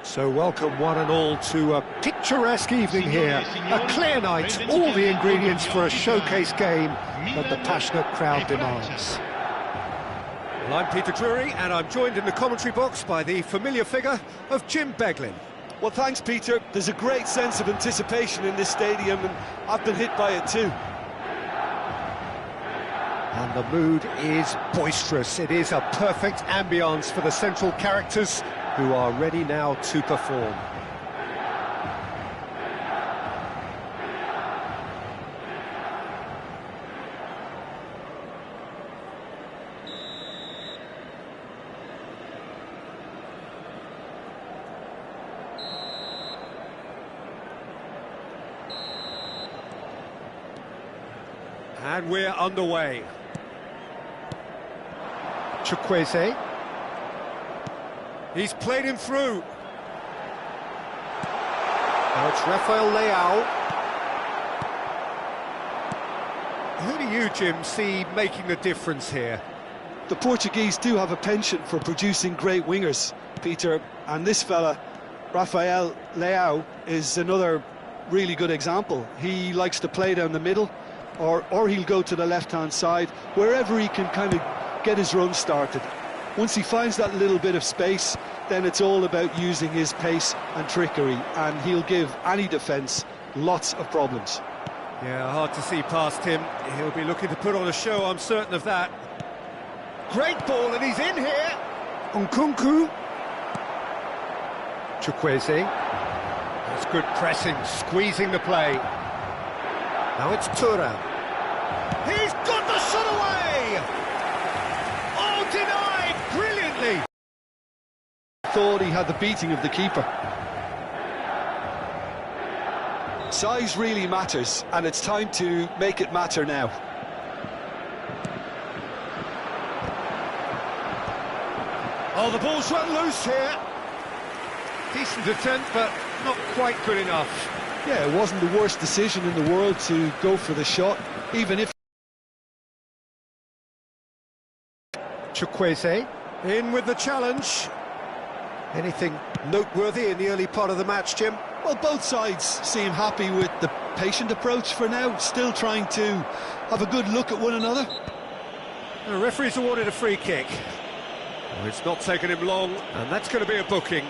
So welcome one and all to a picturesque evening here, a clear night, all the ingredients for a showcase game that the passionate crowd demands. Well, I'm Peter Drury and I'm joined in the commentary box by the familiar figure of Jim Beglin. Well, thanks, Peter. There's a great sense of anticipation in this stadium and I've been hit by it too. And the mood is boisterous. It is a perfect ambience for the central characters who are ready now to perform. And we're underway. Chukwueze. He's played him through. Now it's Rafael Leao. Who do you, Jim, see making the difference here? The Portuguese do have a penchant for producing great wingers, Peter, and this fella, Rafael Leao, is another really good example. He likes to play down the middle, or he'll go to the left-hand side, wherever he can kind of get his run started. Once he finds that little bit of space, then it's all about using his pace and trickery, and he'll give any defence lots of problems. Yeah, hard to see past him. He'll be looking to put on a show, I'm certain of that. Great ball, and he's in here. Nkunku. Chukwueze. That's good pressing, squeezing the play. Now it's Thuram. He's got the shot away! Oh, denied brilliantly! Thought he had the beating of the keeper. Size really matters, and it's time to make it matter now. Oh, the ball's run loose here. Decent attempt, but not quite good enough. Yeah, it wasn't the worst decision in the world to go for the shot, even if... Chukwueze in with the challenge. Anything noteworthy in the early part of the match, Jim? Well, both sides seem happy with the patient approach for now, still trying to have a good look at one another. The referee's awarded a free kick. Well, it's not taken him long, and that's going to be a booking.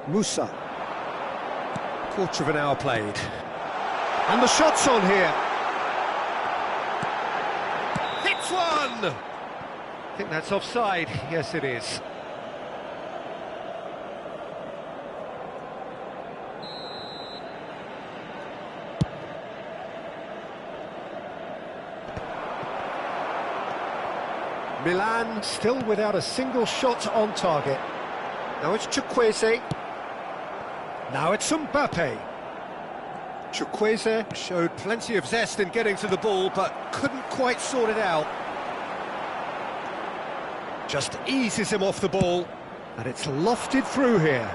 Musa. Quarter of an hour played. And the shot's on here. Hits one! I think that's offside. Yes, it is. Milan still without a single shot on target. Now it's Chukwueze. Now it's Mbappe. Chukwueze showed plenty of zest in getting to the ball, but couldn't quite sort it out. Just eases him off the ball, and it's lofted through here.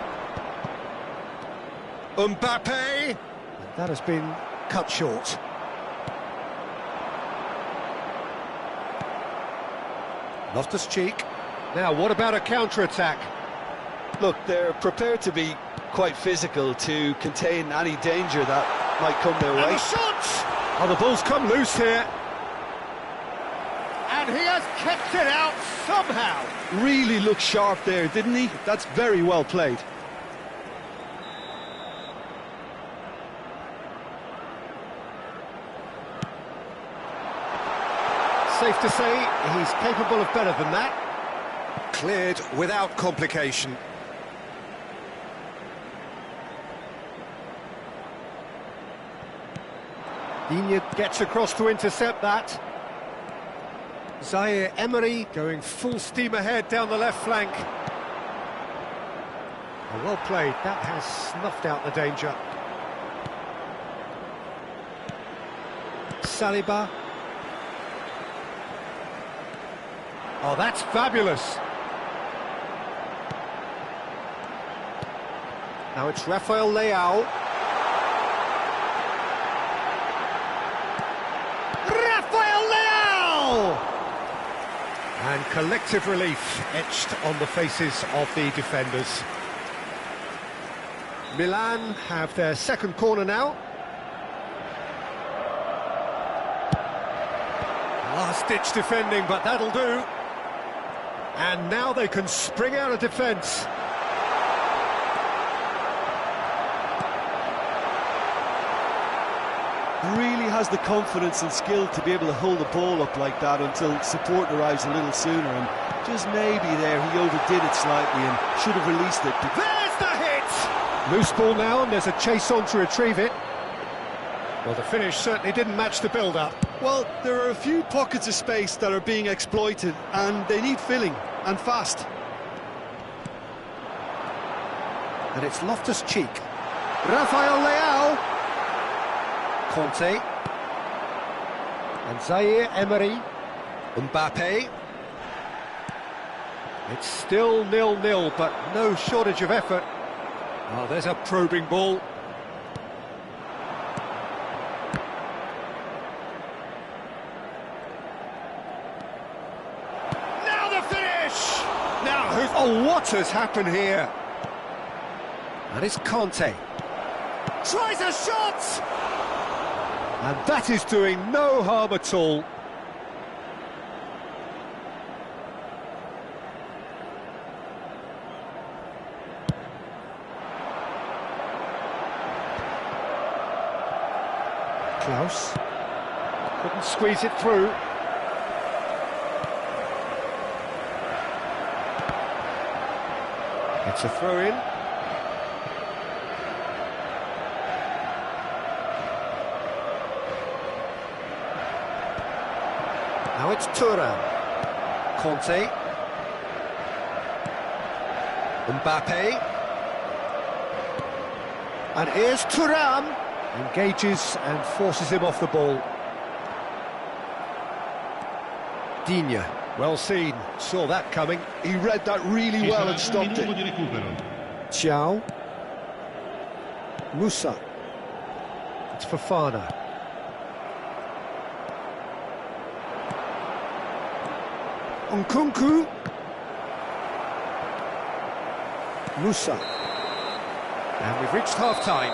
Mbappe! And that has been cut short. Loftus-Cheek. Now, what about a counter-attack? Look, they're prepared to be quite physical to contain any danger that might come their way. And the shot! Oh, the ball's come loose here. And he has kept it out somehow. Really looked sharp there, didn't he? That's very well played. Safe to say he's capable of better than that. Cleared without complication. Digne gets across to intercept that. Zaire Emery going full steam ahead down the left flank. Oh, well played, that has snuffed out the danger. Saliba. Oh, that's fabulous. Now it's Rafael Leao. collective relief etched on the faces of the defenders. Milan have their second corner now. Last-ditch defending, but that'll do. And now they can spring out of defence. Really has the confidence and skill to be able to hold the ball up like that until support arrives a little sooner, and just maybe there he overdid it slightly and should have released it. There's the hit! Loose ball now, and there's a chase on to retrieve it. Well, the finish certainly didn't match the build-up. Well, there are a few pockets of space that are being exploited, and they need filling, and fast. And it's Loftus-Cheek. Rafael Leao. Conte. And Zaire Emery. Mbappe. It's still 0-0, but no shortage of effort. Oh, there's a probing ball. Now the finish! Now, oh, what has happened here? And it's Conte. Tries a shot! And that is doing no harm at all. Klaus couldn't squeeze it through. It's a throw-in. Now it's Thuram. Conte. Mbappe. And here's Thuram. Engages and forces him off the ball. Digne. Well seen. Saw that coming. He read that really well and stopped it. Thiaw. Musa. It's Fofana. Nkunku. Musa. And we've reached half-time.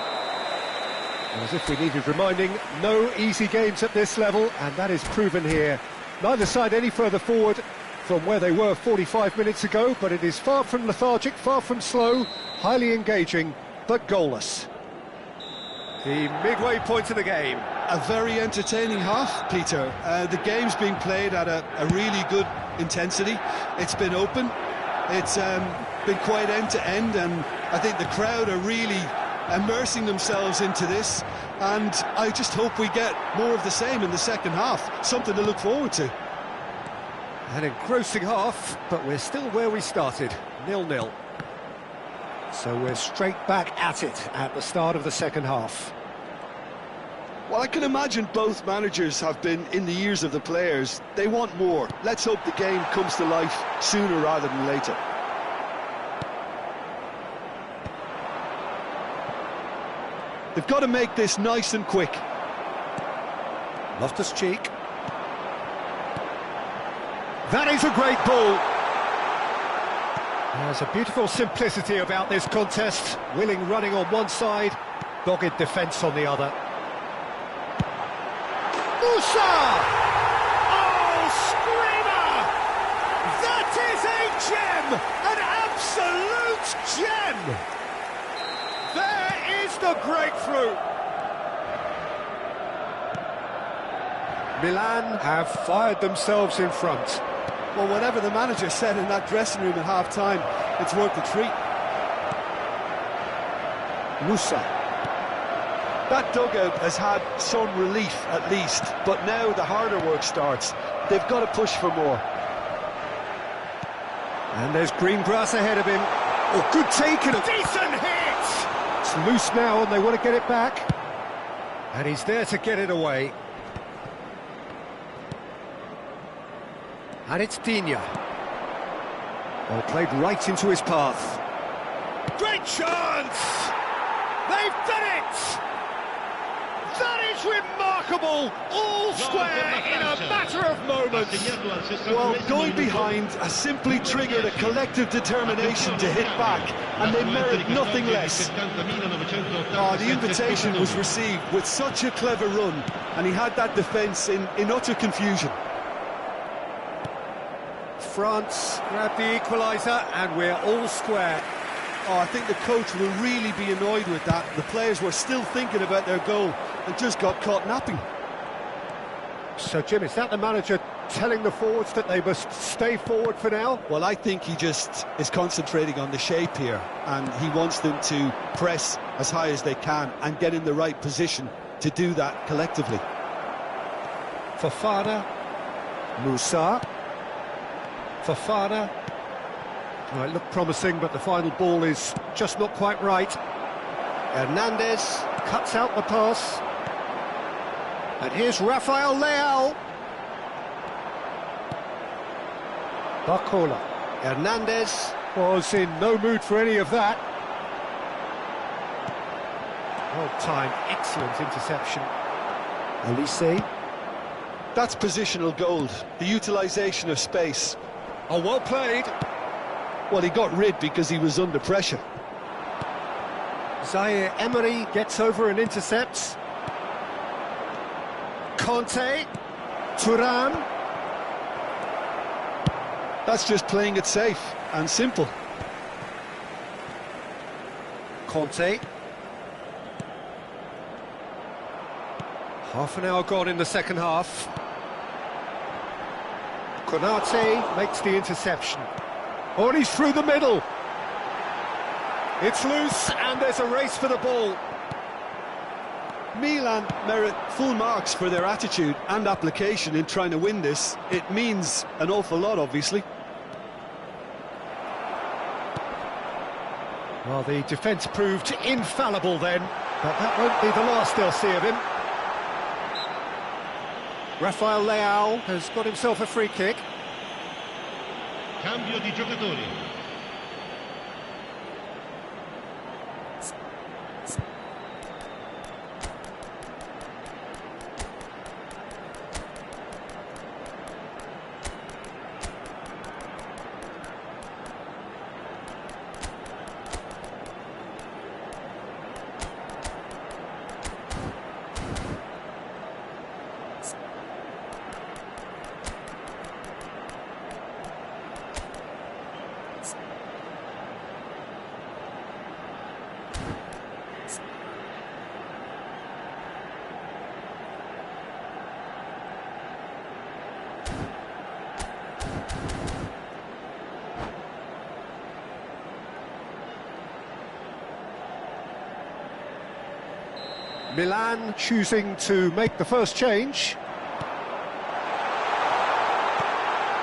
As if we needed reminding, no easy games at this level, and that is proven here. Neither side any further forward from where they were 45 minutes ago, but it is far from lethargic, far from slow, highly engaging, but goalless. The midway point of the game. A very entertaining half, Peter. The game's being played at a really good intensity. It's been open. It's been quite end-to-end, and I think the crowd are really immersing themselves into this, and I just hope we get more of the same in the second half. Something to look forward to. An engrossing half, but we're still where we started, 0-0. So we're straight back at it at the start of the second half. Well, I can imagine both managers have been in the ears of the players. They want more. Let's hope the game comes to life sooner rather than later. They've got to make this nice and quick. Loftus-Cheek. That is a great ball. There's a beautiful simplicity about this contest. Willing running on one side, dogged defence on the other. Musa! Oh, screamer! That is a gem! An absolute gem! There is the breakthrough! Milan have fired themselves in front. Well, whatever the manager said in that dressing room at half-time, it's worth the treat. Musa. That dugout has had some relief, at least, but now the harder work starts. They've got to push for more. And there's green grass ahead of him. Oh, good take and a decent hit! It's loose now and they want to get it back. And he's there to get it away. And it's Digne. Well, played right into his path. Great chance! They've done it! That is remarkable! All square in a matter of moments. Well, going behind has simply triggered a collective determination to hit back, and they merit nothing less. Oh, the invitation was received with such a clever run, and he had that defence in utter confusion. France grab the equaliser, and we're all square. Oh, I think the coach will really be annoyed with that. The players were still thinking about their goal and just got caught napping. So, Jim, is that the manager telling the forwards that they must stay forward for now? Well, I think he just is concentrating on the shape here, and he wants them to press as high as they can and get in the right position to do that collectively. Fofana, Moussa, Fofana. Well, it looked promising, but the final ball is just not quite right. Hernandez cuts out the pass. And here's Rafael Leao. Barcola. Hernandez was in no mood for any of that. Well-timed, excellent interception. Elise. That's positional gold, the utilisation of space. Oh, well played. Well, he got rid because he was under pressure. Zaire Emery gets over and intercepts. Conte, Thuram. That's just playing it safe and simple. Conte. Half an hour gone in the second half. Konate makes the interception. Oh, and he's through the middle. It's loose, and there's a race for the ball. Milan merit full marks for their attitude and application in trying to win this. It means an awful lot, obviously. Well, the defence proved infallible then, but that won't be the last they'll see of him. Rafael Leao has got himself a free kick. Cambio di giocatori. Milan choosing to make the first change.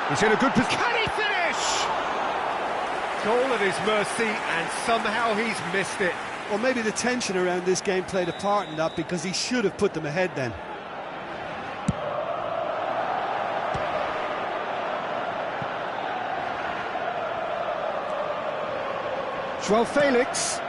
He's in a good position. Can he finish? Goal at his mercy, and somehow he's missed it. Or maybe the tension around this game played a part in that, because he should have put them ahead then. Joao Felix.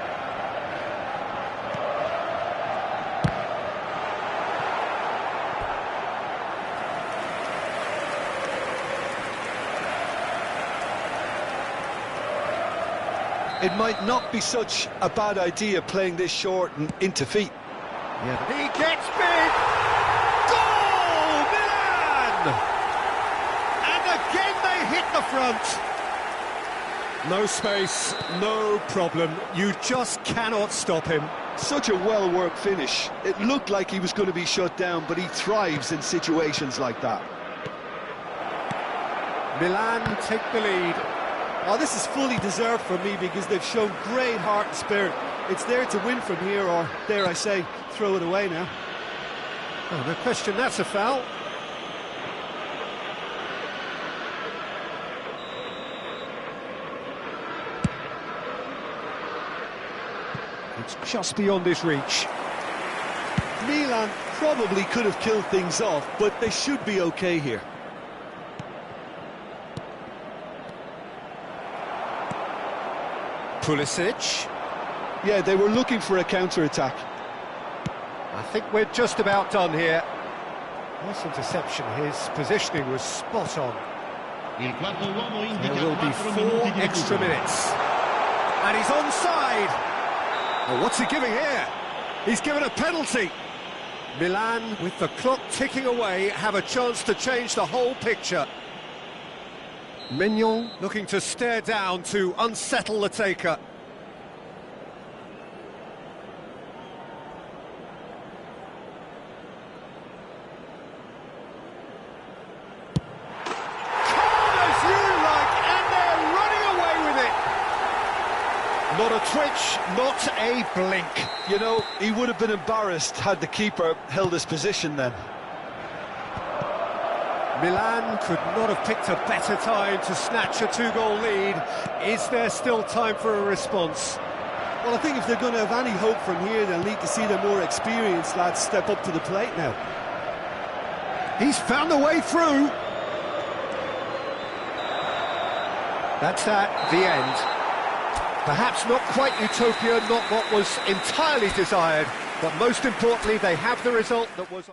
It might not be such a bad idea playing this short and into feet. Yeah. He gets big! Goal! Milan! And again they hit the front. No space, no problem. You just cannot stop him. Such a well-worked finish. It looked like he was going to be shut down, but he thrives in situations like that. Milan take the lead. Oh, this is fully deserved for me, because they've shown great heart and spirit. It's there to win from here, or, dare I say, throw it away now. Oh, no question, that's a foul. It's just beyond his reach. Milan probably could have killed things off, but they should be okay here. Pulisic. Yeah, they were looking for a counter-attack. I think we're just about done here. Nice interception, his positioning was spot on. There will be 4 extra minutes. And he's onside! Oh, what's he giving here? He's given a penalty. Milan, with the clock ticking away, have a chance to change the whole picture. Mignon looking to stare down to unsettle the taker. Not a twitch, not a blink. You know, he would have been embarrassed had the keeper held his position then. Milan could not have picked a better time to snatch a 2-goal lead. Is there still time for a response? Well, I think if they're going to have any hope from here, they'll need to see the more experienced lads step up to the plate now. He's found the way through. That's that, the end. Perhaps not quite utopia, not what was entirely desired, but most importantly, they have the result that was...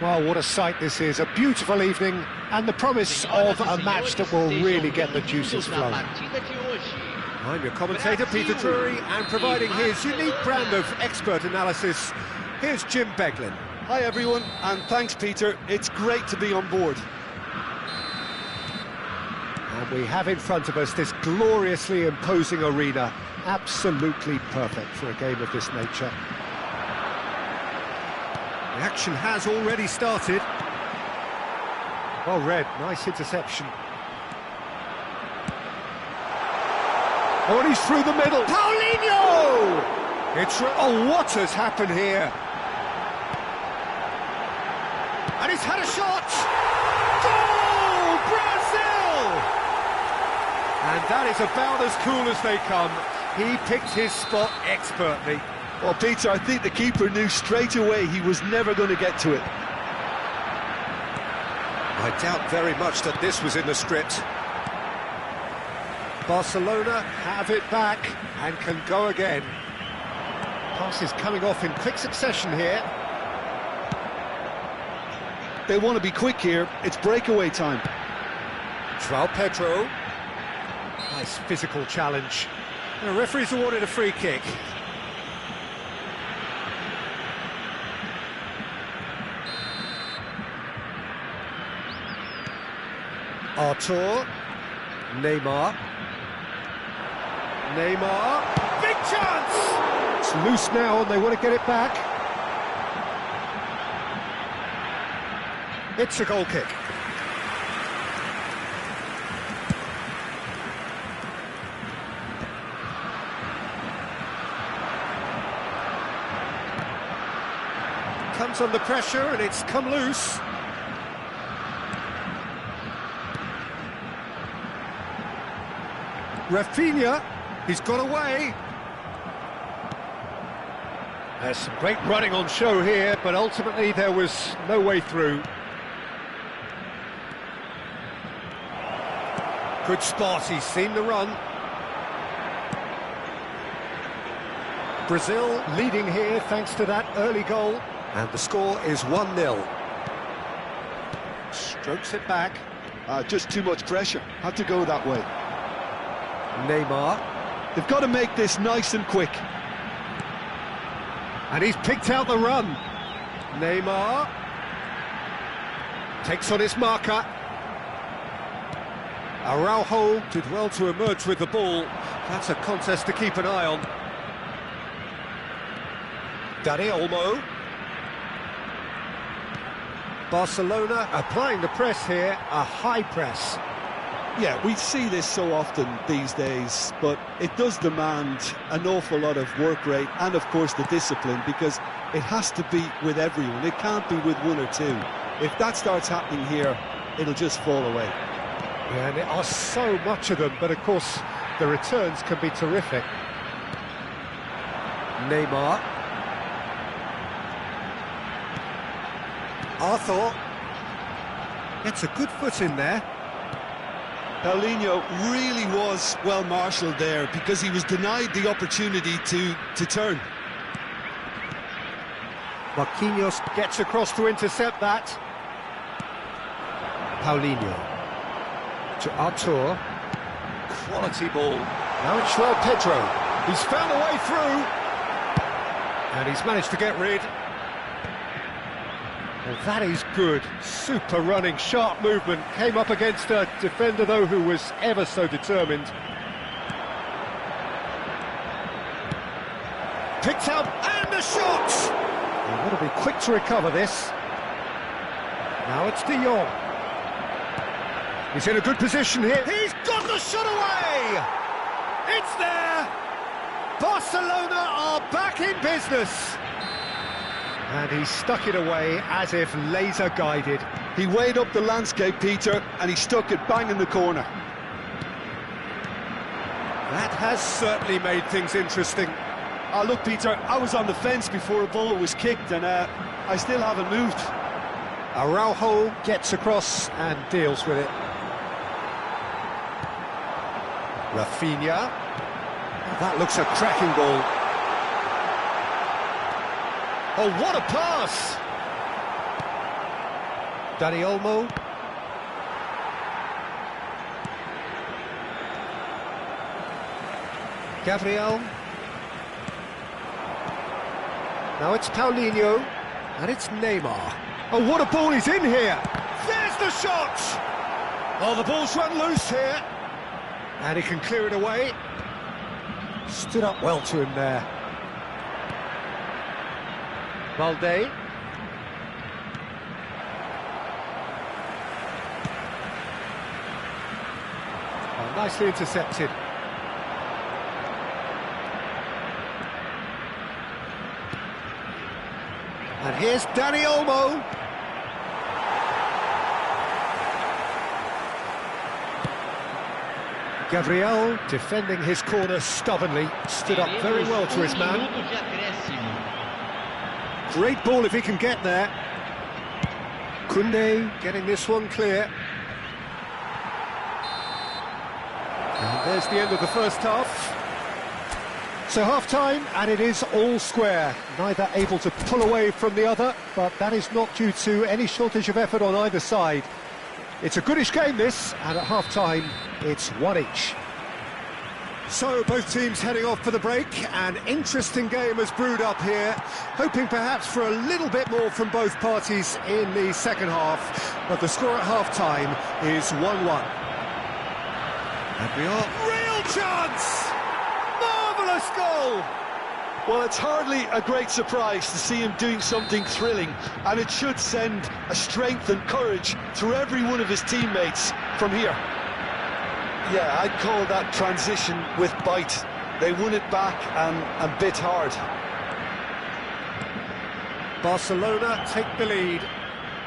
Well, what a sight this is, a beautiful evening, and the promise of a match that will really get the juices flowing. I'm your commentator, Peter Drury, and providing his unique brand of expert analysis, here's Jim Beglin. Hi everyone, and thanks Peter, it's great to be on board. And we have in front of us this gloriously imposing arena, absolutely perfect for a game of this nature. The action has already started. Well read, nice interception. Oh, and he's through the middle. Paulinho! Oh, what has happened here? And he's had a shot! Goal! Brazil! And that is about as cool as they come. He picked his spot expertly. Well, Peter, I think the keeper knew straight away he was never going to get to it. I doubt very much that this was in the script. Barcelona have it back and can go again. Passes coming off in quick succession here. They want to be quick here, it's breakaway time. João Pedro. Nice physical challenge. The referee's awarded a free kick. Artur, Neymar, big chance! It's loose now and they want to get it back. It's a goal kick. Comes under pressure and it's come loose. Rafinha, he's got away. There's some great running on show here, but ultimately there was no way through. Good spot, he's seen the run. Brazil leading here thanks to that early goal. And the score is 1-0. Strokes it back. Just too much pressure, had to go that way. Neymar. They've got to make this nice and quick. And he's picked out the run. Neymar. Takes on his marker. Araujo did well to emerge with the ball. That's a contest to keep an eye on. Dani Olmo. Barcelona applying the press here, a high press. Yeah, we see this so often these days, but it does demand an awful lot of work rate and, of course, the discipline, because it has to be with everyone. It can't be with one or two. If that starts happening here, it'll just fall away. Yeah, and there are so much of them, but, of course, the returns can be terrific. Neymar. Arthur. Gets a good foot in there. Paulinho really was well marshalled there because he was denied the opportunity to turn. Marquinhos gets across to intercept that. Paulinho to Artur. Quality ball. Now it's João Pedro. He's found a way through. And he's managed to get rid. Well, that is good. Super running, sharp movement. Came up against a defender, though, who was ever so determined. Picked up, and a shot! You've got to be quick to recover this. Now it's De Jong. He's in a good position here. He's got the shot away! It's there! Barcelona are back in business. And he stuck it away as if laser-guided. He weighed up the landscape, Peter, and he stuck it bang in the corner. That has certainly made things interesting. Look, Peter, I was on the fence before a ball was kicked, and I still haven't moved. Araujo gets across and deals with it. Rafinha. That looks a cracking ball. Oh, what a pass! Dani Olmo. Gabriel. Now it's Paulinho, and it's Neymar. Oh, what a ball he's in here! There's the shot! Oh, the ball's run loose here. And he can clear it away. Stood up well to him there. Valde. Oh, nicely intercepted. And here's Dani Olmo. Gabriel defending his corner stubbornly, stood up very well to his man. Great ball if he can get there. Koundé getting this one clear. And there's the end of the first half. So half-time, and it is all square. Neither able to pull away from the other, but that is not due to any shortage of effort on either side. It's a goodish game, this, and at half-time, it's one each. So both teams heading off for the break. An interesting game has brewed up here, hoping perhaps for a little bit more from both parties in the second half. But the score at half-time is 1-1. And we are... Real chance! Marvellous goal! Well, it's hardly a great surprise to see him doing something thrilling, and it should send a strength and courage through every one of his teammates from here. Yeah, I'd call that transition with bite. They won it back and bit hard. Barcelona take the lead.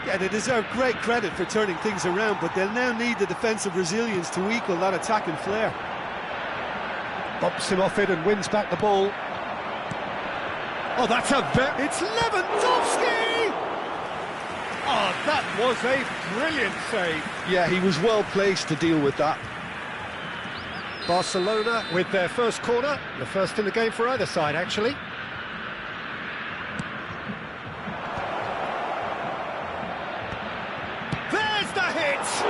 Yeah, they deserve great credit for turning things around, but they'll now need the defensive resilience to equal that attacking flair. Bumps him off it and wins back the ball. Oh, that's it's Lewandowski! Oh, that was a brilliant save. Yeah, he was well placed to deal with that. Barcelona with their first corner, the first in the game for either side, actually. There's the hit!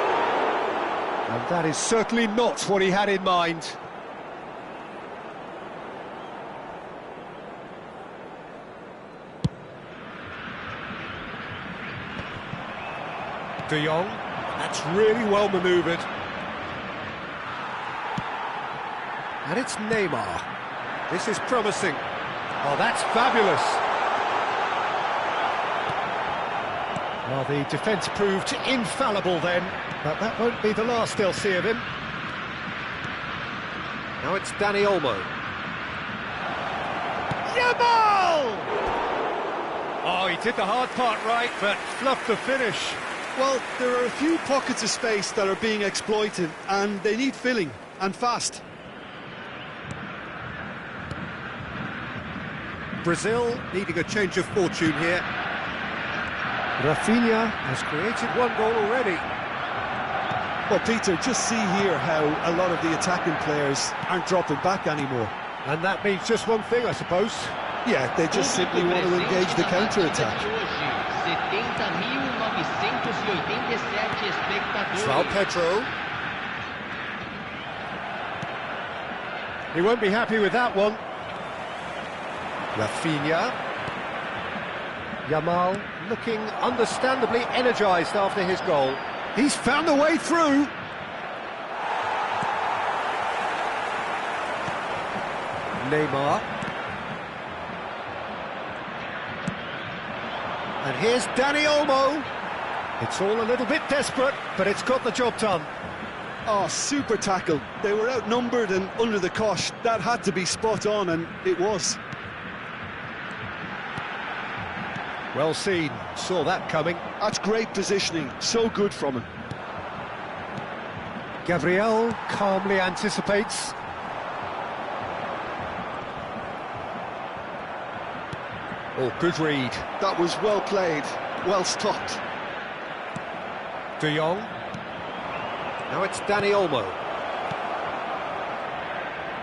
And that is certainly not what he had in mind. De Jong, that's really well manoeuvred. And it's Neymar. This is promising. Oh, that's fabulous. Well, the defence proved infallible then, but that won't be the last they'll see of him. Now it's Dani Olmo. Yamal! Oh, he did the hard part right, but fluffed the finish. Well, there are a few pockets of space that are being exploited, and they need filling, and fast. Brazil needing a change of fortune here. Rafinha has created one goal already. Well, Peter, just see here how a lot of the attacking players aren't dropping back anymore. And that means just one thing, I suppose. Yeah, they just simply want to engage the counter-attack. João Pedro. He won't be happy with that one. Rafinha. Yamal looking understandably energised after his goal. He's found a way through. Neymar. And here's Dani Olmo. It's all a little bit desperate, but it's got the job done. Oh, super tackle. They were outnumbered and under the cosh. That had to be spot on, and it was. Well seen, saw that coming. That's great positioning, so good from him. Gabriel calmly anticipates. Oh, good read. That was well played, well stopped. De Jong. Now it's Dani Olmo.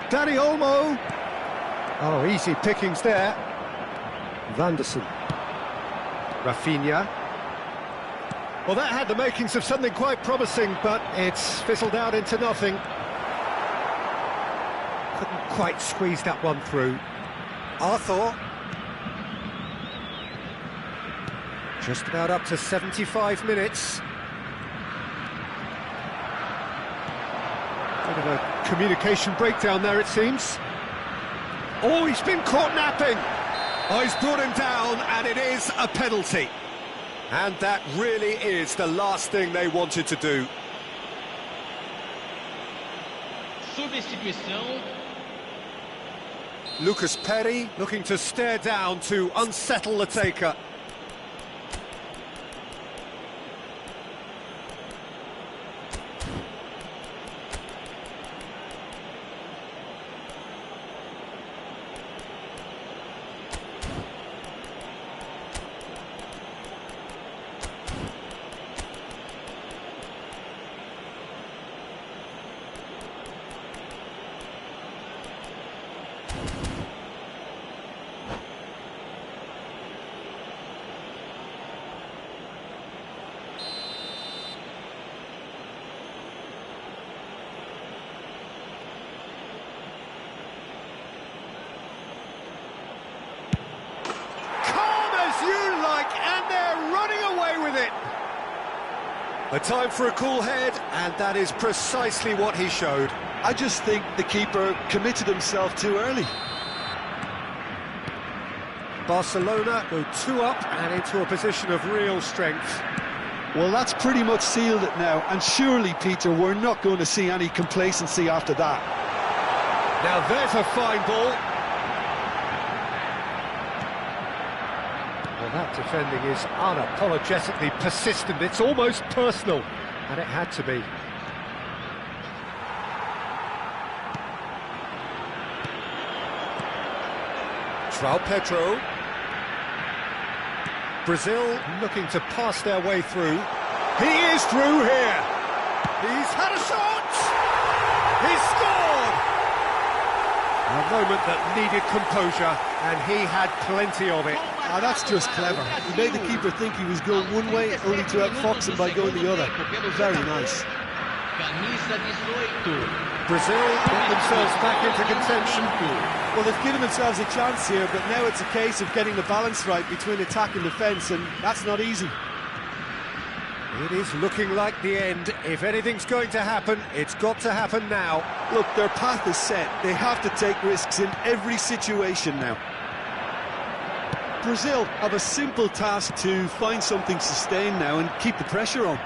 Dani Olmo! Oh, easy pickings there. Vanderson. Rafinha. Well, that had the makings of something quite promising, but it's fizzled out into nothing. Couldn't quite squeeze that one through. Arthur. Just about up to 75 minutes. Bit of a communication breakdown there, it seems. Oh, he's been caught napping. Oh, he's brought him down, and it is a penalty. And that really is the last thing they wanted to do. Substituição. Lucas Perry looking to stare down to unsettle the taker. A time for a cool head, and that is precisely what he showed. I just think the keeper committed himself too early. Barcelona go 2 up and into a position of real strength. Well, that's pretty much sealed it now, and surely, Peter, we're not going to see any complacency after that. Now there's a fine ball. Well, that defending is unapologetically persistent. It's almost personal, and it had to be. João Pedro. Brazil looking to pass their way through. He is through here. He's had a shot. He's scored. A moment that needed composure, and he had plenty of it. Ah, that's just clever. He made the keeper think he was going one way, only to outfox him by going the other. Very nice. Brazil get themselves back into contention. Well, they've given themselves a chance here, but now it's a case of getting the balance right between attack and defence, and that's not easy. It is looking like the end. If anything's going to happen, it's got to happen now. Look, their path is set. They have to take risks in every situation now. Brazil have a simple task to find something sustained now and keep the pressure on.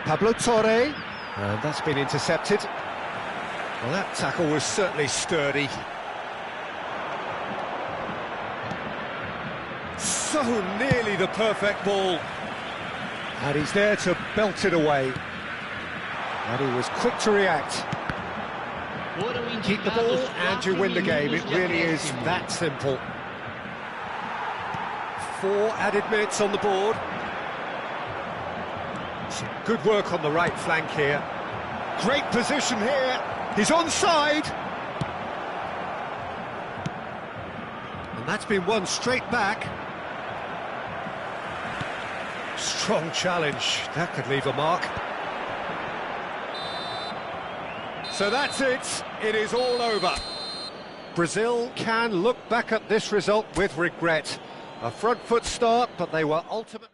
Pablo Torre, and that's been intercepted. Well, that tackle was certainly sturdy. So nearly the perfect ball. And he's there to belt it away. And he was quick to react. Keep the ball and you win the game. It really is that simple. 4 added minutes on the board. Some good work on the right flank here. Great position here. He's onside. And that's been won straight back. Strong challenge. That could leave a mark. So that's it. It is all over. Brazil can look back at this result with regret. A front foot start, but they were ultimately...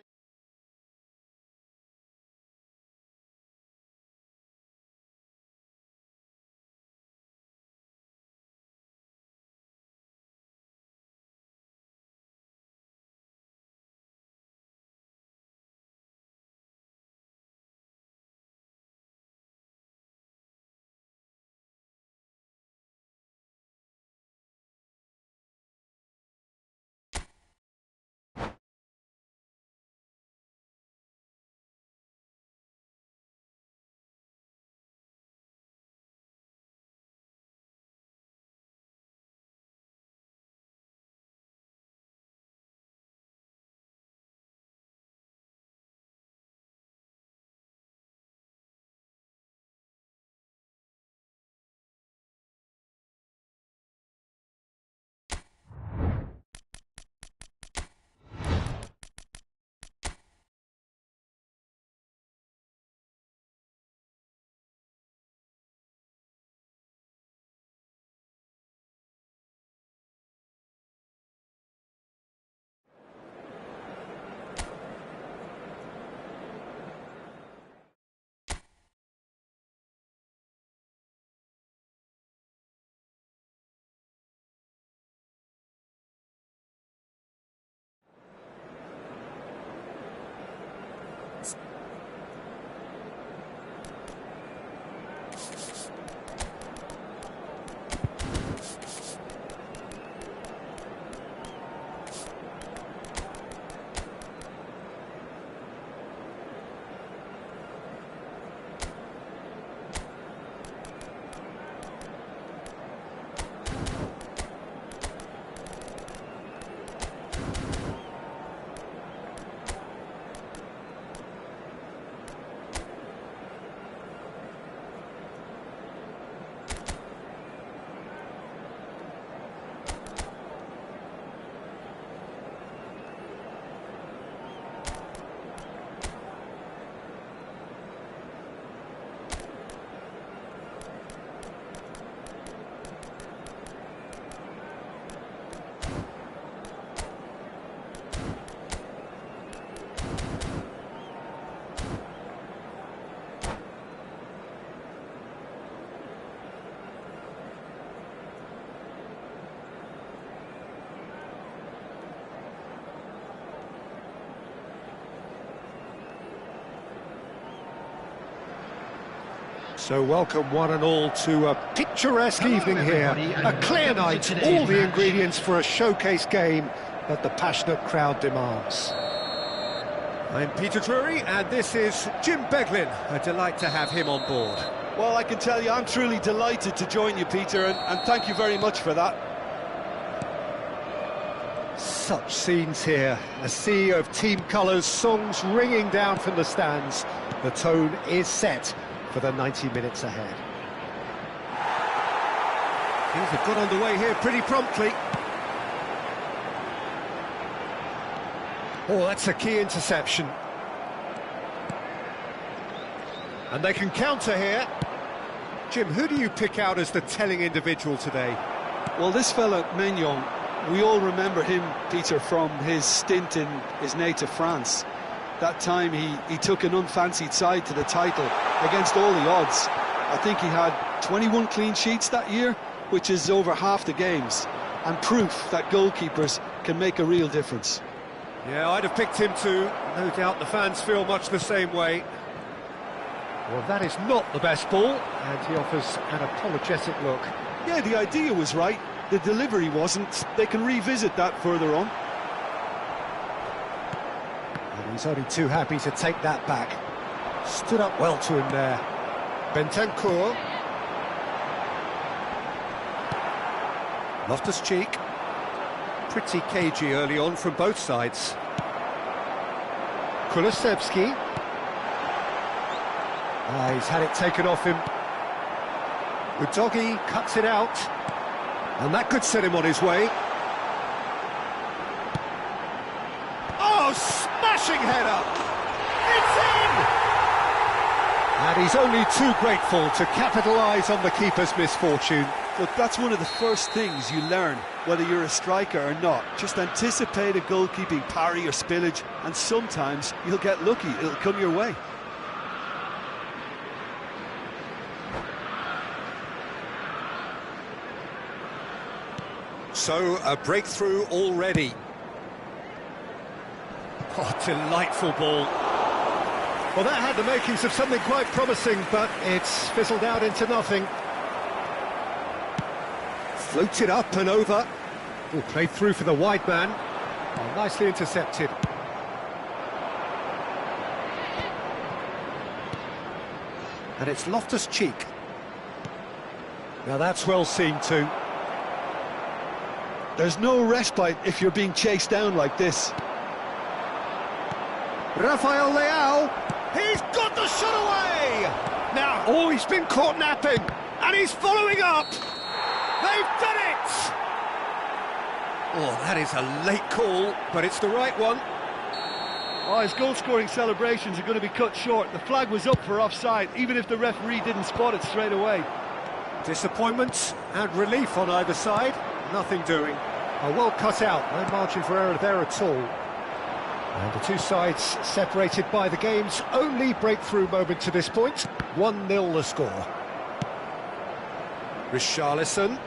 So welcome one and all to a picturesque evening here. A clear night, all the ingredients for a showcase game that the passionate crowd demands. I'm Peter Drury and this is Jim Beglin. A delight to have him on board. Well, I can tell you I'm truly delighted to join you, Peter, and thank you very much for that. Such scenes here, a sea of team colours, songs ringing down from the stands. The tone is set for the 90 minutes ahead. Things have got underway here pretty promptly. Oh, that's a key interception. And they can counter here. Jim, who do you pick out as the telling individual today? Well, this fella, Maignan, we all remember him, Peter, from his stint in his native France. That time he took an unfancied side to the title against all the odds. I think he had 21 clean sheets that year, which is over half the games, and proof that goalkeepers can make a real difference. Yeah, I'd have picked him too. No doubt the fans feel much the same way. Well, that is not the best ball, and he offers an apologetic look. Yeah, the idea was right, the delivery wasn't. They can revisit that further on. And he's only too happy to take that back. Stood up well to him there. Bentancur. Loftus-Cheek. Pretty cagey early on from both sides. Kulusevski. He's had it taken off him. Udogi cuts it out. And that could set him on his way. Oh, smashing header! It's in! And he's only too grateful to capitalise on the keeper's misfortune. Look, that's one of the first things you learn, whether you're a striker or not. Just anticipate a goalkeeping parry or spillage, and sometimes you'll get lucky, it'll come your way. So, a breakthrough already. Oh, delightful ball. Well, that had the makings of something quite promising, but it's fizzled out into nothing. Floated up and over. Oh, played through for the wide man. Oh, nicely intercepted. And it's Loftus-Cheek. Now that's well seen too. There's no respite if you're being chased down like this. Rafael Leao, he's got the shot away! Now, oh, he's been caught napping, and he's following up! They've done it! Oh, that is a late call, but it's the right one. Oh, his goal-scoring celebrations are going to be cut short. The flag was up for offside, even if the referee didn't spot it straight away. Disappointment and relief on either side. Nothing doing. Oh, well cut out, no margin for error there at all. And the two sides separated by the game's only breakthrough moment to this point. 1-0 the score. Richarlison.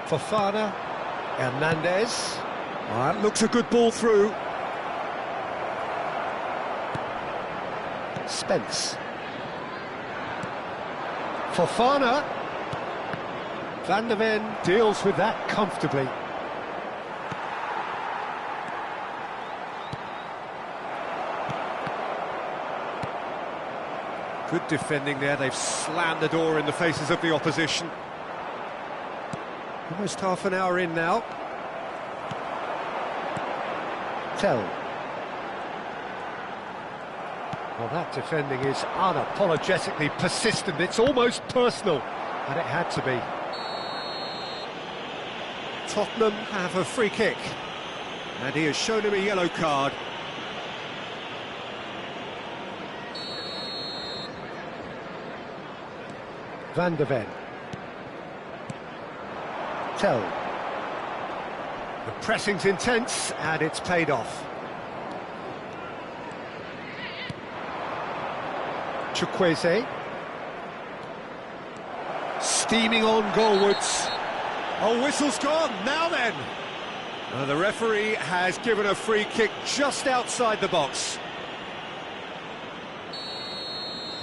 Fofana. Hernandez. Oh, that looks a good ball through. Spence. Fofana. Van der Ven deals with that comfortably. Good defending there, they've slammed the door in the faces of the opposition. Almost half an hour in now. Tell. Well, that defending is unapologetically persistent, it's almost personal, and it had to be. Tottenham have a free kick, and he has shown him a yellow card. Van der Ven. Tell. The pressing's intense, and it's paid off. Chukwueze. Steaming on goalwards. Oh, whistle's gone, now then! The referee has given a free kick just outside the box.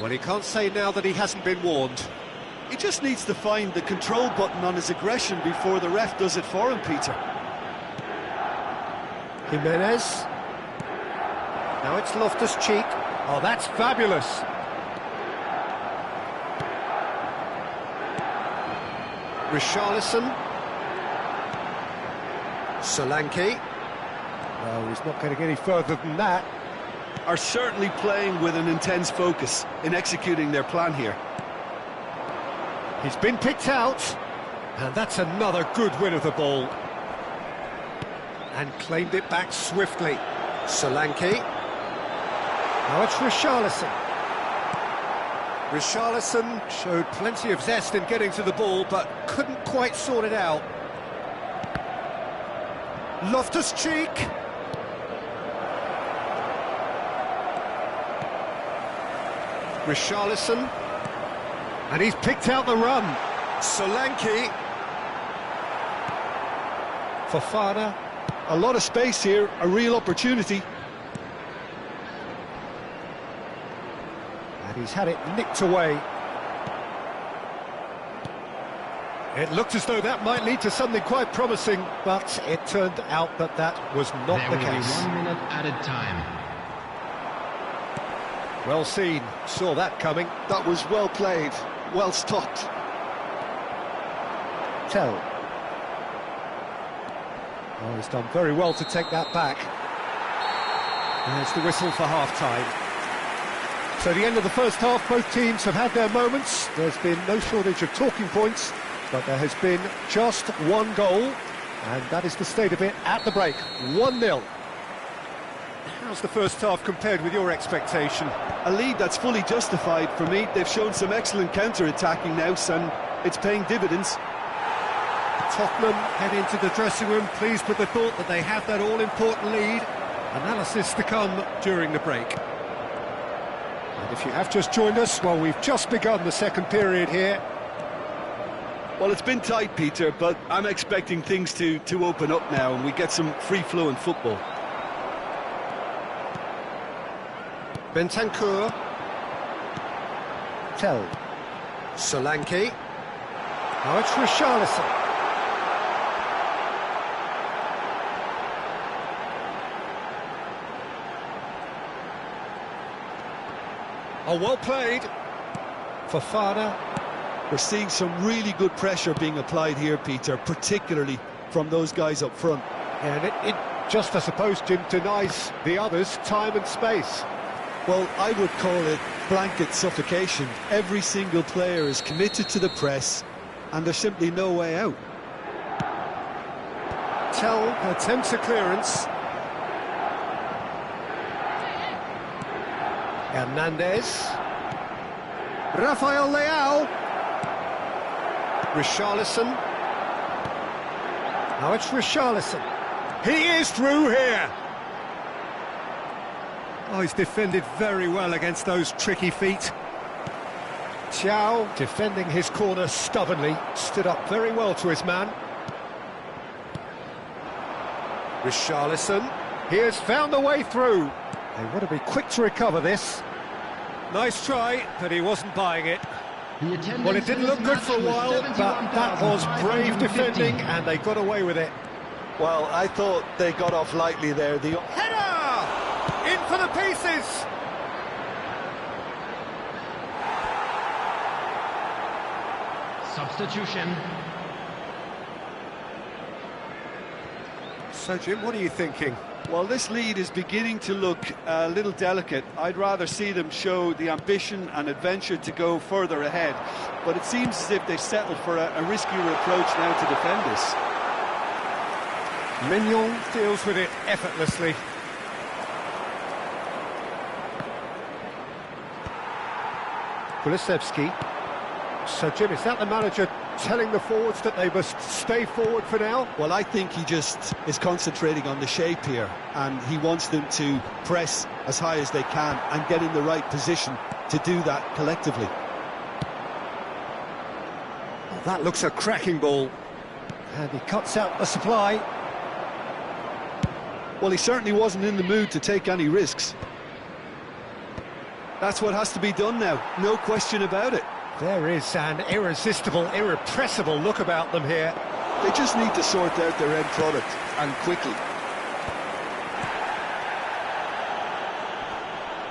Well, he can't say now that he hasn't been warned. He just needs to find the control button on his aggression before the ref does it for him, Peter. Jimenez. Now it's Loftus-Cheek. Oh, that's fabulous. Richarlison. Solanke. No, he's not getting any further than that. Are certainly playing with an intense focus in executing their plan here. He's been picked out, and that's another good win of the ball. And claimed it back swiftly. Solanke. Now it's Richarlison. Richarlison showed plenty of zest in getting to the ball, but couldn't quite sort it out. Loftus-Cheek. Richarlison. And he's picked out the run. Solanke. Fofana. A lot of space here, a real opportunity. And he's had it nicked away. It looked as though that might lead to something quite promising, but it turned out that that was not the case. 1 minute added time. Well seen, saw that coming. That was well played, well stopped. Tell. Oh, he's done very well to take that back. There's the whistle for half-time. So the end of the first half, both teams have had their moments. There's been no shortage of talking points, but there has been just one goal, and that is the state of it at the break. 1-0. How's the first half compared with your expectation? A lead that's fully justified for me. They've shown some excellent counter-attacking now, and it's paying dividends. Tottenham head into the dressing room pleased with the thought that they have that all-important lead. Analysis to come during the break. And if you have just joined us, well, we've just begun the second period here. Well, it's been tight, Peter, but I'm expecting things to open up now and we get some free-flowing football. Bentancur. Tell. Solanke. Now it's Richarlison. Oh, well played. Fofana. We're seeing some really good pressure being applied here, Peter, particularly from those guys up front. Yeah, and it just, I suppose, Jim, denies the others time and space. Well, I would call it blanket suffocation. Every single player is committed to the press, and there's simply no way out. Tell attempts a clearance. Hernandez. Rafael Leao. Richarlison. Now it's Richarlison. He is through here. Oh, he's defended very well against those tricky feet. Thiaw, defending his corner stubbornly, stood up very well to his man. Richarlison. He has found a way through. They want to be quick to recover this. Nice try, but he wasn't buying it. Well, it didn't look good for a while, but that was brave defending, and they got away with it. Well, I thought they got off lightly there. The header! In for the pieces! Substitution. So, Jim, what are you thinking? Well, this lead is beginning to look a little delicate. I'd rather see them show the ambition and adventure to go further ahead. But it seems as if they settled for a riskier approach now to defend this. Mignon deals with it effortlessly. Kulusevski. So, Jim, is that the manager telling the forwards that they must stay forward for now? Well, I think he just is concentrating on the shape here, and he wants them to press as high as they can and get in the right position to do that collectively. Well, that looks a cracking ball. And he cuts out the supply. Well, he certainly wasn't in the mood to take any risks. That's what has to be done now, no question about it. There is an irresistible, irrepressible look about them here. They just need to sort out their end product, and quickly.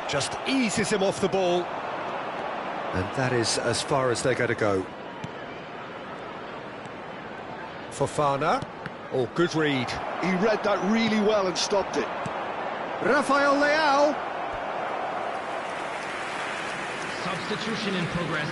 Just eases him off the ball. And that is as far as they're going to go. Fofana. Oh, good read. He read that really well and stopped it. Rafael Leao. Substitution in progress.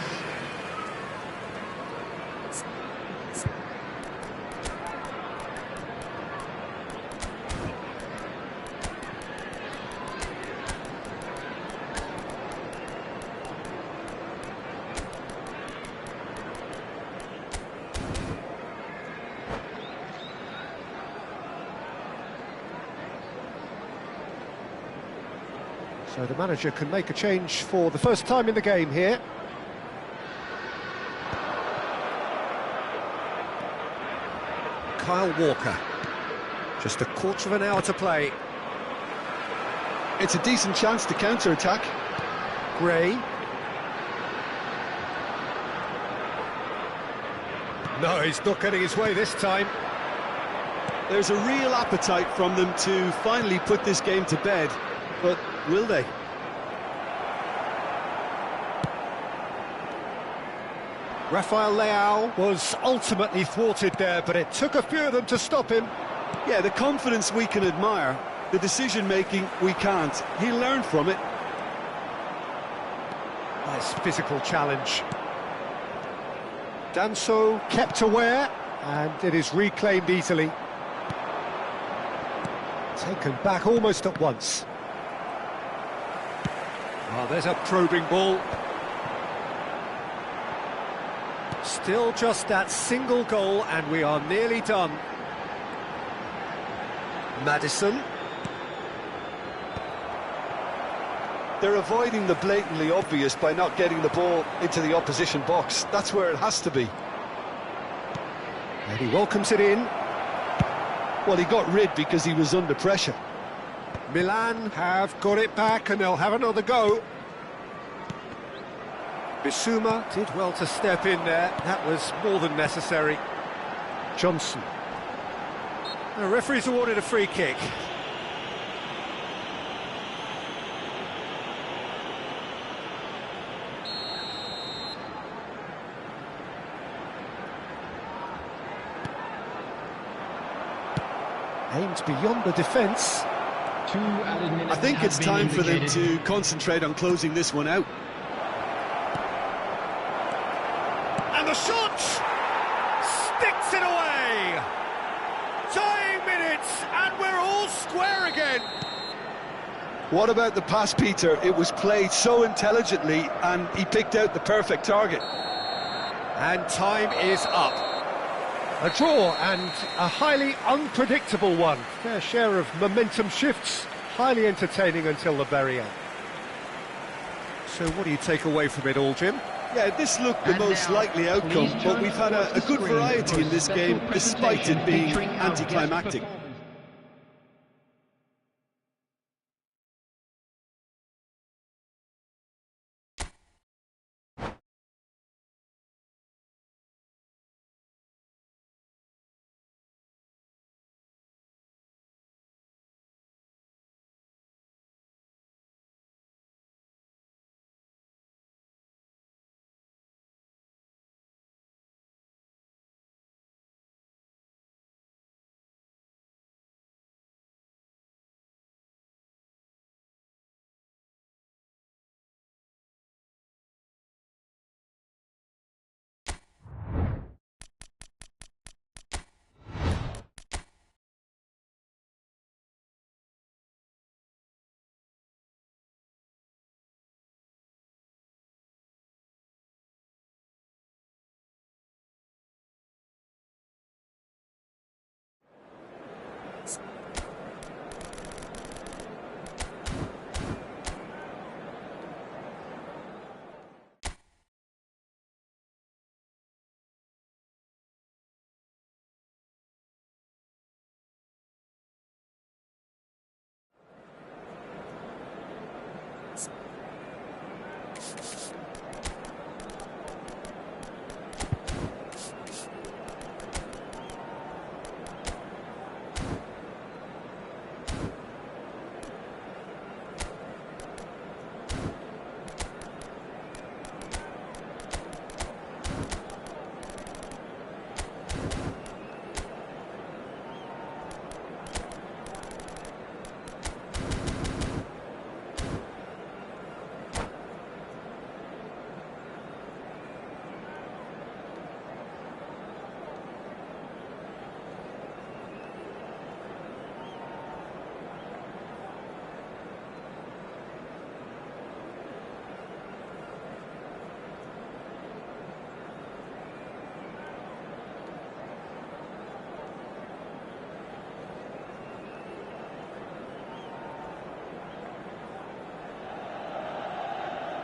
So the manager can make a change for the first time in the game here. Kyle Walker. Just a quarter of an hour to play. It's a decent chance to counter-attack. Gray. No, he's not getting his way this time. There's a real appetite from them to finally put this game to bed, but will they? Rafael Leao was ultimately thwarted there, but it took a few of them to stop him. Yeah, the confidence we can admire, the decision-making we can't. He learned from it. Nice physical challenge. Danso kept aware, and it is reclaimed easily. Taken back almost at once. Oh, there's a probing ball. Still just that single goal, and we are nearly done. Maddison. They're avoiding the blatantly obvious by not getting the ball into the opposition box. That's where it has to be. And he welcomes it in. Well, he got rid because he was under pressure. Milan have got it back, and they'll have another go. Bissouma did well to step in there. That was more than necessary. Johnson. The referee's awarded a free kick. Aims beyond the defence. I think it's time for them to concentrate on closing this one out. And the shot! Sticks it away! Dying minutes, and we're all square again! What about the pass, Peter? It was played so intelligently, and he picked out the perfect target. And time is up. A draw, and a highly unpredictable one. Fair share of momentum shifts, highly entertaining until the very end. So what do you take away from it all, Jim? Yeah, this looked the most likely outcome, but we've had a good variety in this game, despite it being anticlimactic.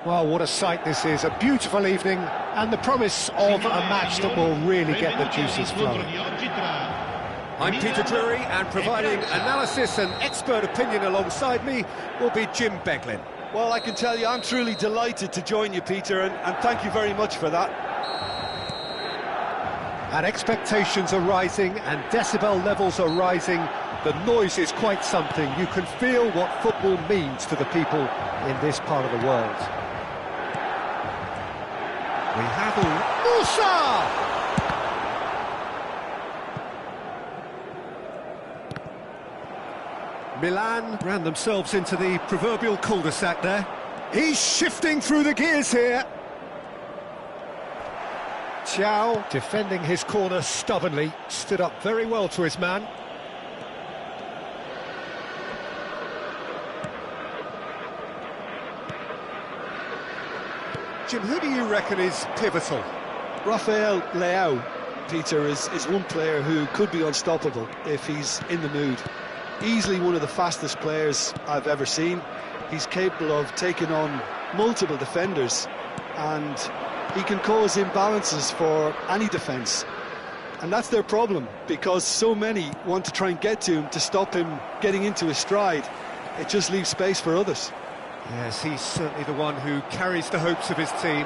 Well, what a sight this is, a beautiful evening, and the promise of a match that will really get the juices flowing. I'm Peter Drury, and providing analysis and expert opinion alongside me will be Jim Beglin. Well, I can tell you, I'm truly delighted to join you, Peter, and thank you very much for that. And expectations are rising, and decibel levels are rising. The noise is quite something. You can feel what football means to the people in this part of the world. We have Musa! Milan ran themselves into the proverbial cul-de-sac there. He's shifting through the gears here. Thiaw, defending his corner stubbornly, stood up very well to his man. Jim, who do you reckon is pivotal? Rafael Leao, Peter, is one player who could be unstoppable if he's in the mood. Easily one of the fastest players I've ever seen. He's capable of taking on multiple defenders, and he can cause imbalances for any defence. And that's their problem, because so many want to try and get to him to stop him getting into his stride. It just leaves space for others. Yes, he's certainly the one who carries the hopes of his team.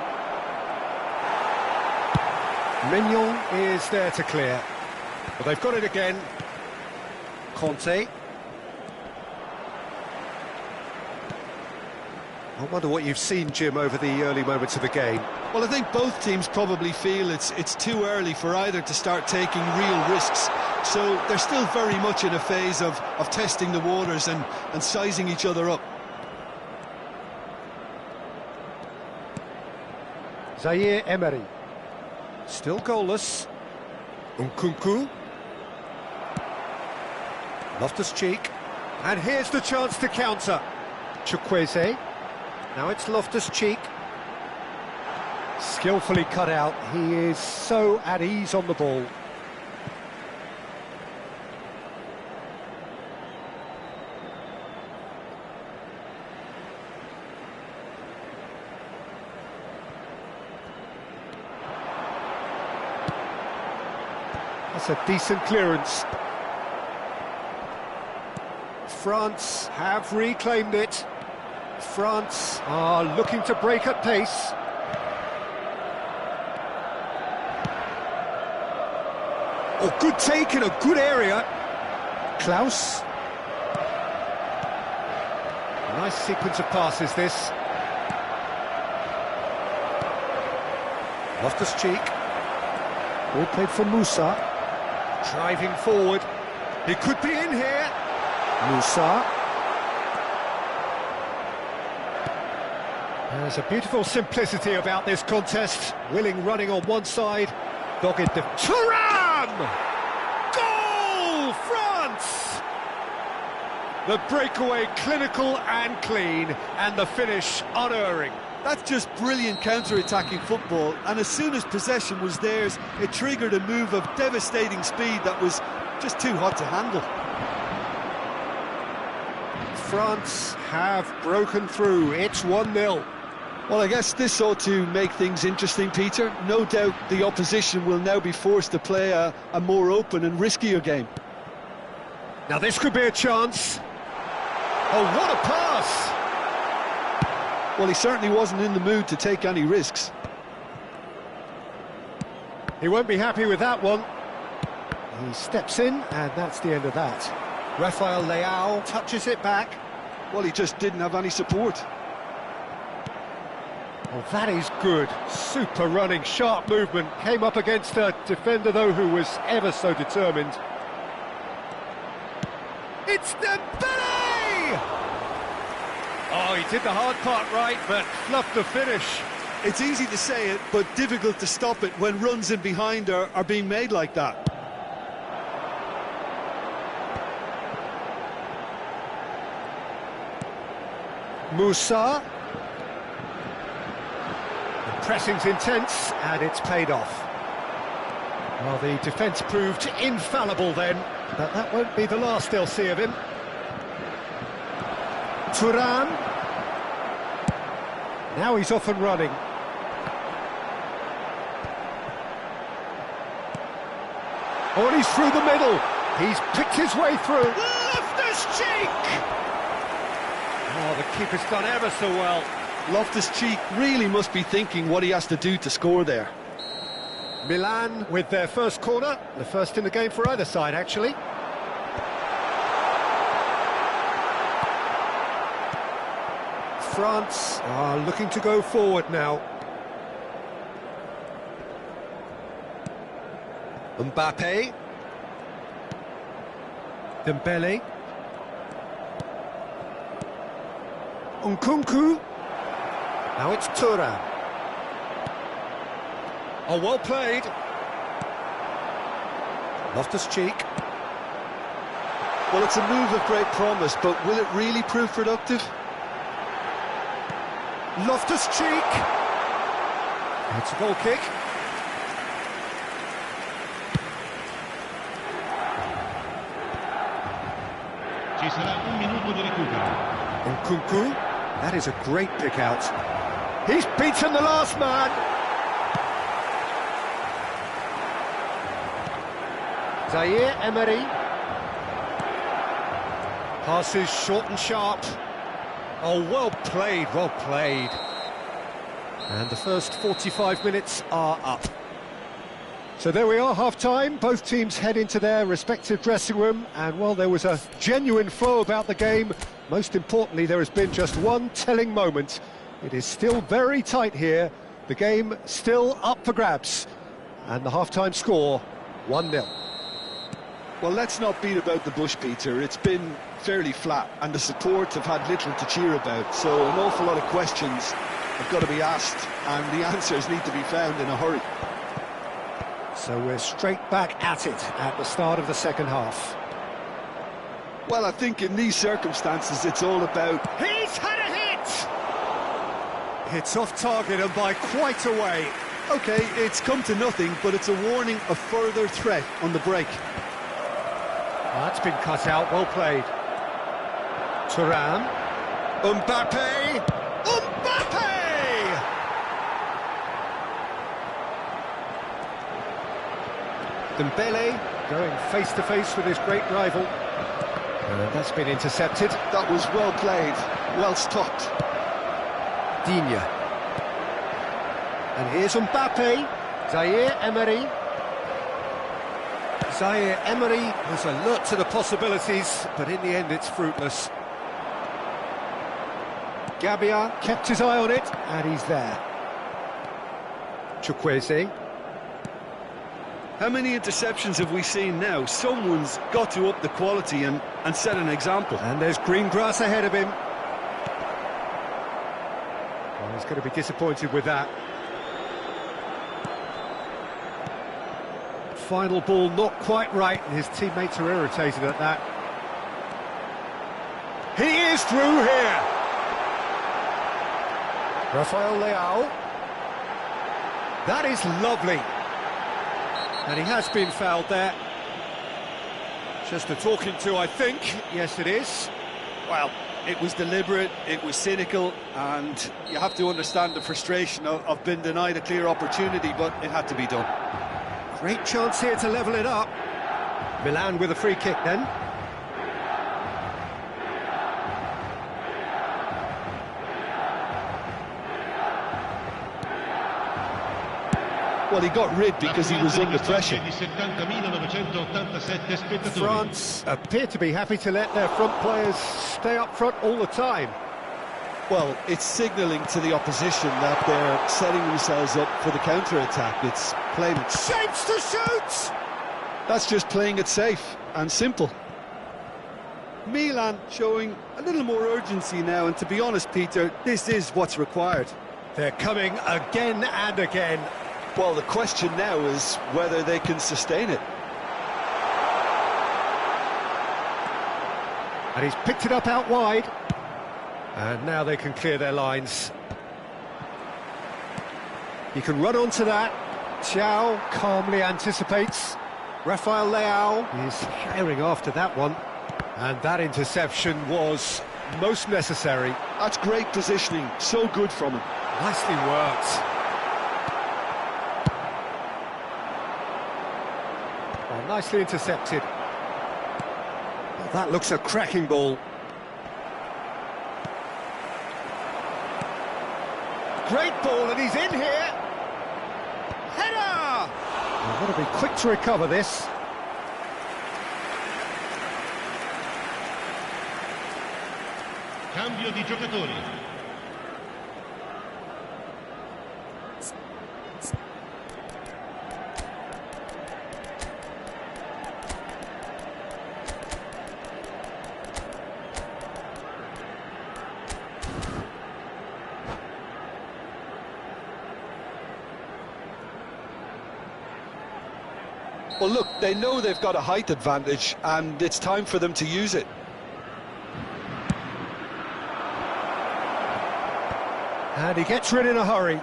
Mignon is there to clear. But they've got it again. Conte. I wonder what you've seen, Jim, over the early moments of the game. Well, I think both teams probably feel it's too early for either to start taking real risks. So they're still very much in a phase of testing the waters and sizing each other up. Zaire Emery. Still goalless. Nkunku. Loftus-Cheek. And here's the chance to counter. Chukwueze. Now it's Loftus-Cheek. Skillfully cut out. He is so at ease on the ball. That's a decent clearance. France have reclaimed it. France are looking to break at pace. Oh, good take in a good area. Klaus. Nice sequence of passes, this. Loftus-Cheek. Ball played for Musa. Driving forward. He could be in here. Musa. There's a beautiful simplicity about this contest. Willing running on one side, dogged Thuram! Goal! France! The breakaway clinical and clean, and the finish unerring. That's just brilliant counter-attacking football, and as soon as possession was theirs, it triggered a move of devastating speed that was just too hot to handle. France have broken through. It's 1-0. Well, I guess this ought to make things interesting, Peter. No doubt the opposition will now be forced to play a more open and riskier game. Now this could be a chance. Oh, what a pass! Well, he certainly wasn't in the mood to take any risks. He won't be happy with that one. He steps in, and that's the end of that. Rafael Leao touches it back. Well, he just didn't have any support. Well, that is good. Super running, sharp movement. Came up against a defender, though, who was ever so determined. It's Dembele! Oh, he did the hard part right, but fluffed the finish. It's easy to say it, but difficult to stop it when runs in behind are being made like that. Musa. The pressing's intense, and it's paid off. Well, the defence proved infallible then, but that won't be the last they'll see of him. Thuram. Now he's off and running. Oh, and he's through the middle. He's picked his way through. Loftus-Cheek! Oh, the keeper's done ever so well. Loftus-Cheek really must be thinking what he has to do to score there. Milan with their first corner, the first in the game for either side, actually. France are looking to go forward now. Mbappe. Dembele. Nkunku. Now it's Thuram. Oh, well played. Loftus-Cheek. Well, it's a move of great promise, but will it really prove productive? Loftus-Cheek. It's a goal kick. Ci sarà un minuto di recupero. Nkunku. That is a great pick out. He's beaten the last man. Zaire Emery. Passes short and sharp. Oh, well played, well played. And the first 45 minutes are up. So there we are, half-time. Both teams head into their respective dressing room. And while there was a genuine flow about the game, most importantly, there has been just one telling moment. It is still very tight here. The game still up for grabs. And the half-time score, 1-0. Well, let's not beat about the bush, Peter. It's been fairly flat, and the support have had little to cheer about. So an awful lot of questions have got to be asked, and the answers need to be found in a hurry. So we're straight back at it at the start of the second half. Well, I think in these circumstances, it's all about... He's had a hit! It's off target and by quite a way. OK, it's come to nothing, but it's a warning of further threat on the break. That's been cut out, well played. Thuram. Mbappe! Mbappe! Dembele going face-to-face with his great rival. And that's been intercepted. That was well played, well stopped. Digne. And here's Mbappe. Zaire Emery. Zaire Emery was alert to the possibilities, but in the end it's fruitless. Gabia kept his eye on it, and he's there. Chukwueze. How many interceptions have we seen now? Someone's got to up the quality and set an example. And there's green grass ahead of him. Well, he's going to be disappointed with that. Final ball not quite right, and his teammates are irritated at that. He is through here. Rafael Leao. That is lovely. And he has been fouled there. Just a talking to, I think. Yes, it is. Well, it was deliberate, it was cynical, and you have to understand the frustration of being denied a clear opportunity, but it had to be done. Great chance here to level it up. Milan with a free kick then. Well, he got rid because he was under pressure. France appear to be happy to let their front players stay up front all the time. Well, it's signalling to the opposition that they're setting themselves up for the counter-attack. It's playing it... Shapes to shoot! That's just playing it safe and simple. Milan showing a little more urgency now, and to be honest, Peter, this is what's required. They're coming again and again. Well, the question now is whether they can sustain it. And he's picked it up out wide. And now they can clear their lines. He can run onto that. Thiaw calmly anticipates. Rafael Leao is herring after that one. And that interception was most necessary. That's great positioning, so good from him. Nicely worked. Well, nicely intercepted. Well, that looks a cracking ball. Great ball, and he's in here. Header! I've got to be quick to recover this. Cambio di giocatori. Well, look, they know they've got a height advantage, and it's time for them to use it. And he gets rid in a hurry.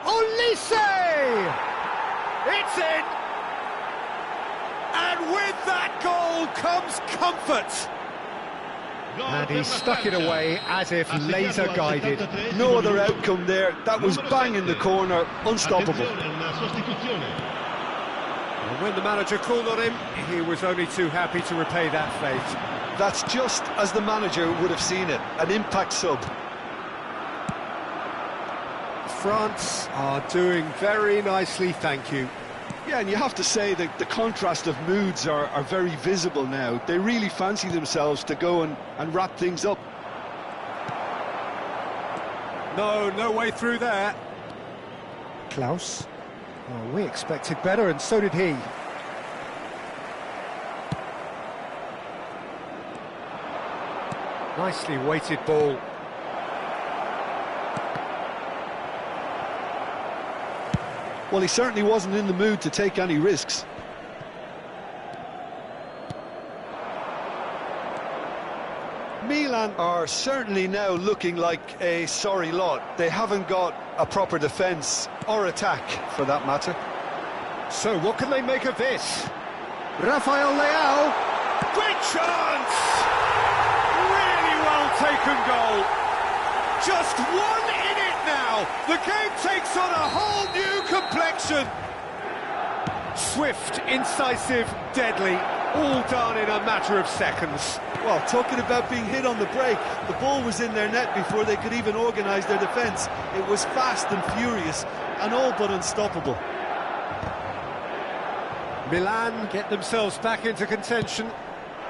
Olise! It's in! And with that goal comes comfort. And he stuck it away as if laser-guided. No other outcome there. That was bang in the corner, unstoppable. And when the manager called on him, he was only too happy to repay that fate. That's just as the manager would have seen it, an impact sub. France are doing very nicely, thank you. Yeah, and you have to say that the contrast of moods are very visible now. They really fancy themselves to go and wrap things up. No way through there. Klaus. Oh, we expected better, and so did he. Nicely weighted ball. Well, he certainly wasn't in the mood to take any risks. Milan are certainly now looking like a sorry lot. They haven't got a proper defence, or attack, for that matter. So what can they make of this? Rafael Leao! Great chance! Really well taken goal. Just one in it now. The game takes on a whole new complexion. Swift, incisive, deadly, all done in a matter of seconds. Well, talking about being hit on the break, the ball was in their net before they could even organise their defence. It was fast and furious, and all but unstoppable. Milan get themselves back into contention.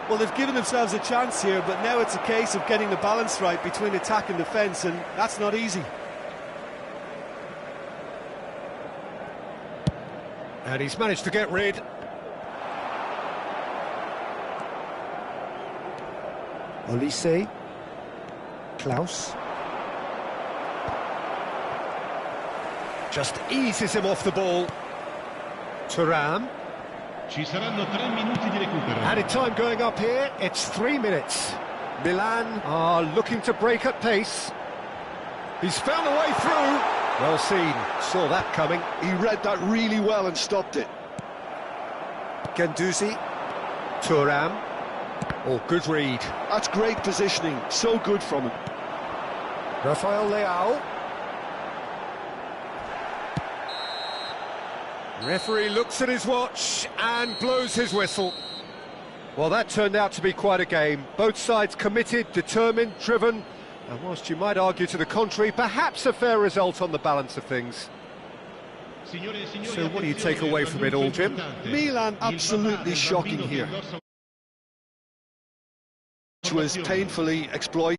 Well, they've given themselves a chance here, but now it's a case of getting the balance right between attack and defence, and that's not easy. And he's managed to get rid. Olise. Klaus. Just eases him off the ball. Thuram. Ci saranno 3 minuti di recupero. Added time going up here, it's 3 minutes. Milan are looking to break at pace. He's found a way through. Well seen, saw that coming. He read that really well and stopped it. Guendouzi. Thuram. Oh, good read. That's great positioning, so good from him. Rafael Leao. Referee looks at his watch and blows his whistle. Well, that turned out to be quite a game. Both sides committed, determined, driven, and whilst you might argue to the contrary, perhaps a fair result on the balance of things. So what do you take away from it all, Jim? Milan absolutely shocking here. Which was painfully exploited.